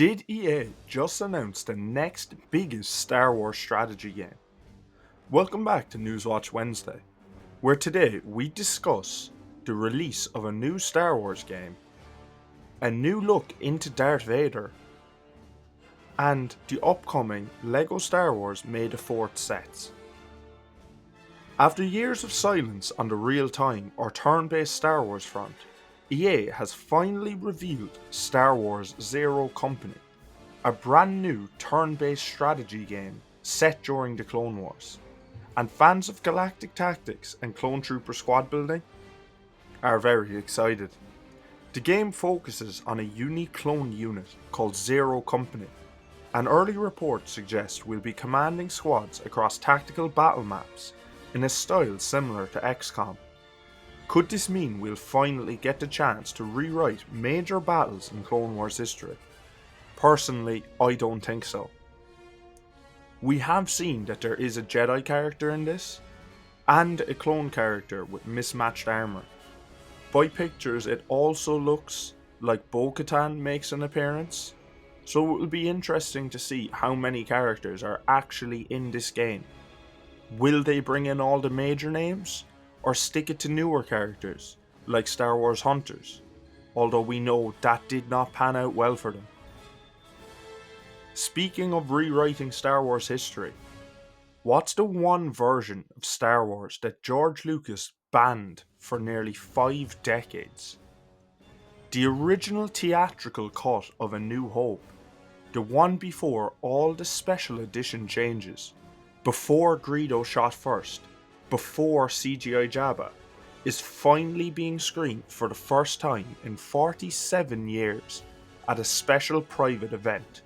Did EA just announce the next biggest Star Wars strategy game? Welcome back to Newswatch Wednesday, where today we discuss the release of a new Star Wars game, a new look into Darth Vader, and the upcoming LEGO Star Wars May the 4th sets. After years of silence on the real-time or turn-based Star Wars front, EA has finally revealed Star Wars Zero Company, a brand new turn-based strategy game set during the Clone Wars, and fans of galactic tactics and clone trooper squad building are very excited. The game focuses on a unique clone unit called Zero Company, and early reports suggest we'll be commanding squads across tactical battle maps in a style similar to XCOM. Could this mean we'll finally get the chance to rewrite major battles in Clone Wars history? Personally, I don't think so. We have seen that there is a Jedi character in this, and a clone character with mismatched armour. By pictures it also looks like Bo-Katan makes an appearance, so it will be interesting to see how many characters are actually in this game. Will they bring in all the major names, or stick it to newer characters, like Star Wars Hunters, although we know that did not pan out well for them. Speaking of rewriting Star Wars history, what's the one version of Star Wars that George Lucas banned for nearly 5 decades? The original theatrical cut of A New Hope, the one before all the special edition changes, before Greedo shot first, before CGI Jabba, is finally being screened for the first time in 47 years at a special private event.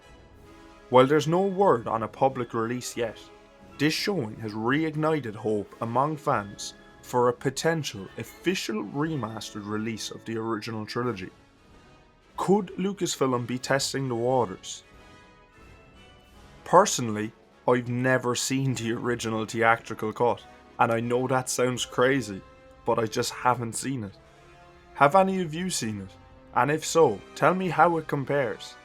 While there's no word on a public release yet, this showing has reignited hope among fans for a potential official remastered release of the original trilogy. Could Lucasfilm be testing the waters? Personally, I've never seen the original theatrical cut, and I know that sounds crazy, but I just haven't seen it. Have any of you seen it? And if so, tell me how it compares.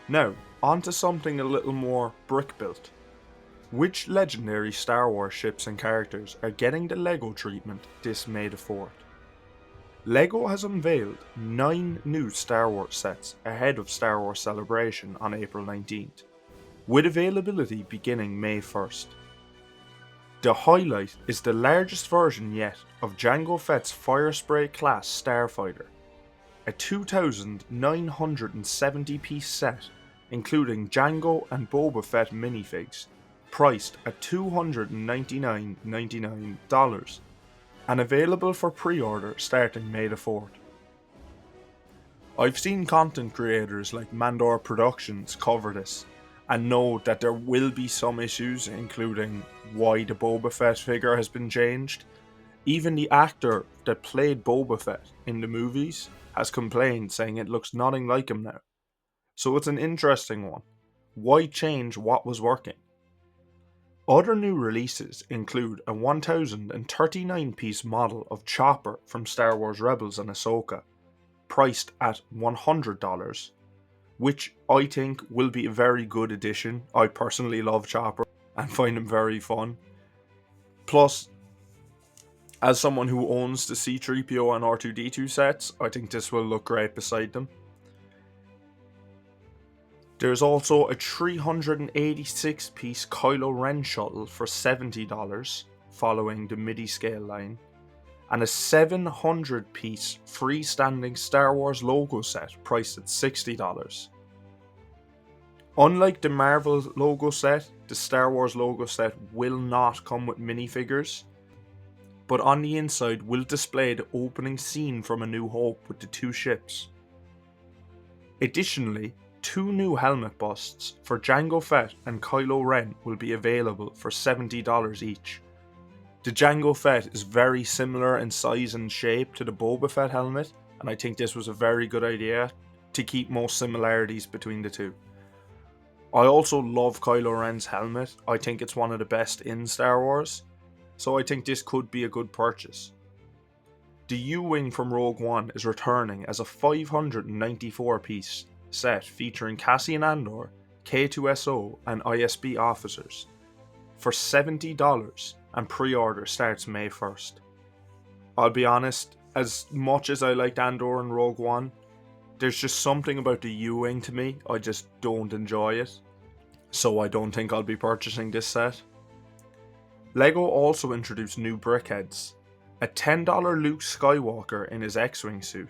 Now, on to something a little more brick-built. Which legendary Star Wars ships and characters are getting the LEGO treatment this May the 4th? LEGO has unveiled 9 new Star Wars sets ahead of Star Wars Celebration on April 19th, with availability beginning May 1st. The highlight is the largest version yet of Jango Fett's Firespray class starfighter, a 2,970 piece set including Jango and Boba Fett minifigs, priced at $299.99 and available for pre-order starting May the 4th. I've seen content creators like Mandor Productions cover this, and know that there will be some issues, including why the Boba Fett figure has been changed. Even the actor that played Boba Fett in the movies has complained, saying it looks nothing like him now. So it's an interesting one. Why change what was working? Other new releases include a 1,039 piece model of Chopper from Star Wars Rebels and Ahsoka, priced at $100, which I think will be a very good addition. I personally love Chopper and find him very fun. Plus, as someone who owns the C-3PO and R2-D2 sets, I think this will look great beside them. There's also a 386 piece Kylo Ren shuttle for $70, following the MIDI scale line, and a 700 piece freestanding Star Wars logo set priced at $60. Unlike the Marvel logo set, the Star Wars logo set will not come with minifigures, but on the inside will display the opening scene from A New Hope with the 2 ships. Additionally, 2 new helmet busts for Jango Fett and Kylo Ren will be available for $70 each. The Jango Fett is very similar in size and shape to the Boba Fett helmet, and I think this was a very good idea to keep most similarities between the two. I also love Kylo Ren's helmet. I think it's one of the best in Star Wars, so I think this could be a good purchase. The U-Wing from Rogue One is returning as a 594 piece set featuring Cassian Andor, K2SO, and ISB officers for $70, and pre-order starts May 1st. I'll be honest, as much as I liked Andor and Rogue One, there's just something about the U-Wing to me, I just don't enjoy it, so I don't think I'll be purchasing this set. LEGO also introduced new brickheads, a $10 Luke Skywalker in his X-Wing suit,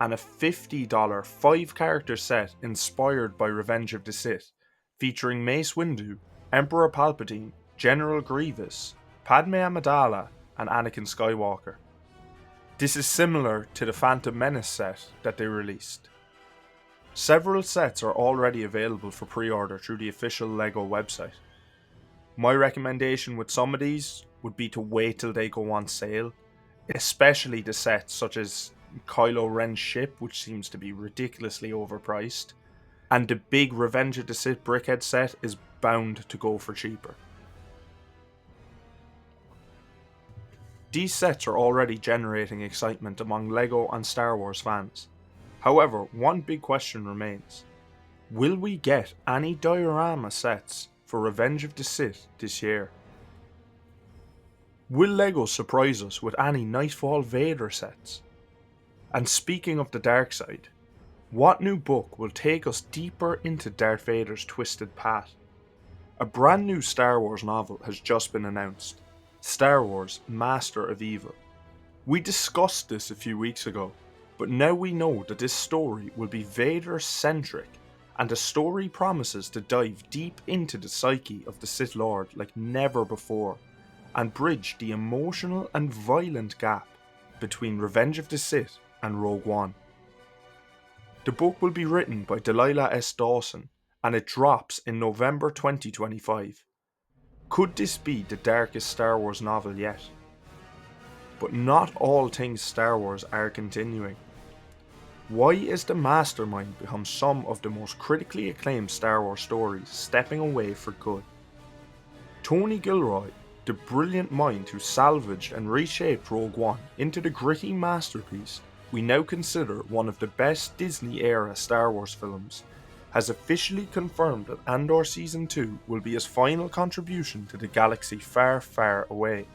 and a $50 5-character set inspired by Revenge of the Sith, featuring Mace Windu, Emperor Palpatine, General Grievous, Padme Amidala, and Anakin Skywalker. This is similar to the Phantom Menace set that they released. Several sets are already available for pre-order through the official LEGO website. My recommendation with some of these would be to wait till they go on sale, especially the sets such as Kylo Ren's ship, which seems to be ridiculously overpriced, and the big Revenge of the Sith brickhead set is bound to go for cheaper. These sets are already generating excitement among LEGO and Star Wars fans. However, one big question remains. Will we get any diorama sets for Revenge of the Sith this year? Will LEGO surprise us with any Nightfall Vader sets? And speaking of the dark side, what new book will take us deeper into Darth Vader's twisted path? A brand new Star Wars novel has just been announced, Star Wars Master of Evil. We discussed this a few weeks ago, but now we know that this story will be Vader-centric, and the story promises to dive deep into the psyche of the Sith Lord like never before, and bridge the emotional and violent gap between Revenge of the Sith and Rogue One. The book will be written by Delilah S. Dawson, and it drops in November 2025. Could this be the darkest Star Wars novel yet? But not all things Star Wars are continuing. Why is the mastermind behind some of the most critically acclaimed Star Wars stories stepping away for good? Tony Gilroy, the brilliant mind who salvaged and reshaped Rogue One into the gritty masterpiece we now consider one of the best Disney-era Star Wars films, has officially confirmed that Andor Season 2 will be his final contribution to the galaxy far, far away.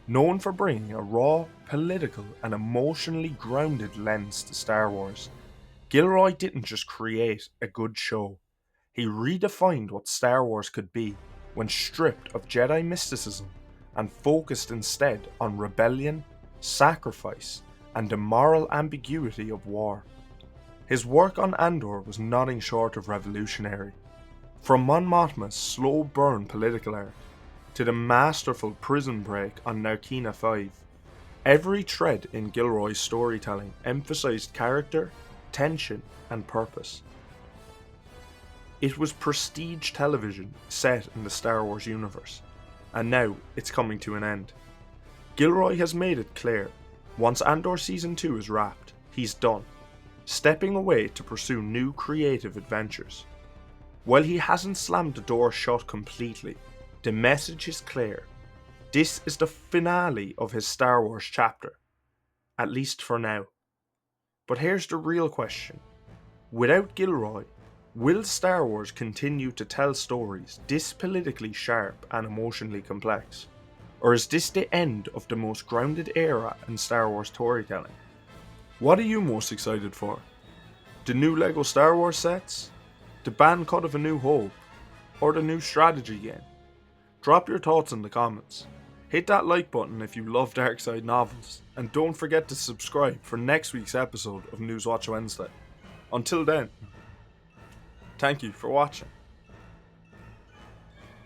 Known for bringing a raw, political and emotionally grounded lens to Star Wars, Gilroy didn't just create a good show, he redefined what Star Wars could be when stripped of Jedi mysticism and focused instead on rebellion, sacrifice, and the moral ambiguity of war. His work on Andor was nothing short of revolutionary. From Mon Mothma's slow burn political arc, to the masterful prison break on Narkina 5, every thread in Gilroy's storytelling emphasized character, tension, and purpose. It was prestige television set in the Star Wars universe, and now it's coming to an end. Gilroy has made it clear, once Andor Season 2 is wrapped, he's done, stepping away to pursue new creative adventures. While he hasn't slammed the door shut completely, the message is clear. This is the finale of his Star Wars chapter, at least for now. But here's the real question. Without Gilroy, will Star Wars continue to tell stories this politically sharp and emotionally complex? Or is this the end of the most grounded era in Star Wars storytelling? What are you most excited for? The new LEGO Star Wars sets? The band cut of A New Hope? Or the new strategy game? Drop your thoughts in the comments. Hit that like button if you love Dark Side novels, and don't forget to subscribe for next week's episode of Newswatch Wednesday. Until then, thank you for watching.